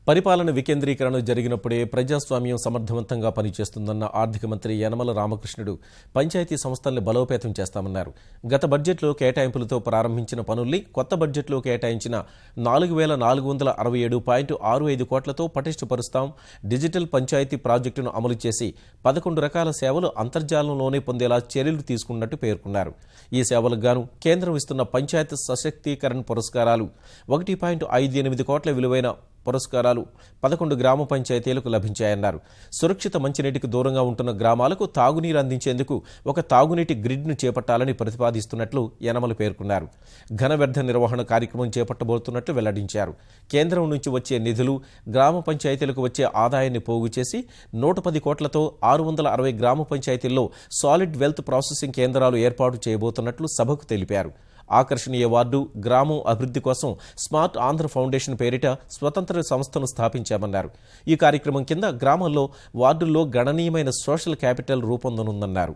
పరిపాలన వికేంద్రీకరణ జరిగినప్పుడే ప్రజాస్వామ్యం సమర్థవంతంగా పనిచేస్తుందన్న ఆర్థిక మంత్రి యనమల రామకృష్ణుడు పంచాయతీ సంస్థల్ని బలోపేతం చేస్తామన్నారు. గత బడ్జెట్లో కేటాయింపులతో ప్రారంభించిన పనుల్ని కొత్త బడ్జెట్లో కేటాయించిన 4,467.65 కోట్లతో పటిష్టపరుస్తాం. డిజిటల్ పంచాయతీ ప్రాజెక్టును అమలు చేసి 11 రకాల సేవలు అంతర్జాలంలోనే పొందేలా చర్యలు తీసుకున్నట్టు పేర్కొన్నారు. ఈ సేవలకు గాను కేంద్రం ఇస్తున్న పంచాయతీ సశక్తీకరణ పురస్కారాలు 1.58 కోట్ల విలువైన పురస్కారాలు 11 గ్రామ పంచాయతీలకు లభించాయన్నారు. సురక్షిత మంచినీటికి దూరంగా ఉంటున్న గ్రామాలకు తాగునీరు అందించేందుకు ఒక తాగునీటి గ్రిడ్ను చేపట్టాలని ప్రతిపాదిస్తున్నట్లు యనమల పేర్కొన్నారు. ఘన వ్యర్థ నిర్వహణ కార్యక్రమం చేపట్టబోతున్నట్లు వెల్లడించారు. కేంద్రం నుంచి వచ్చే నిధులు గ్రామ పంచాయతీలకు వచ్చే ఆదాయాన్ని పోగు చేసి 110 కోట్లతో 660 గ్రామ పంచాయతీల్లో సాలిడ్ వెల్త్ ప్రాసెసింగ్ కేంద్రాలు ఏర్పాటు చేయబోతున్నట్లు సభకు తెలిపారు. ఆకర్షణీయ వార్డు, గ్రామం అభివృద్ధి కోసం స్మార్ట్ ఆంధ్ర ఫౌండేషన్ పేరిట స్వతంత్ర సంస్థను స్థాపించామన్నారు. ఈ కార్యక్రమం కింద గ్రామాల్లో, వార్డుల్లో గణనీయమైన సోషల్ క్యాపిటల్ రూపొందనుందన్నారు.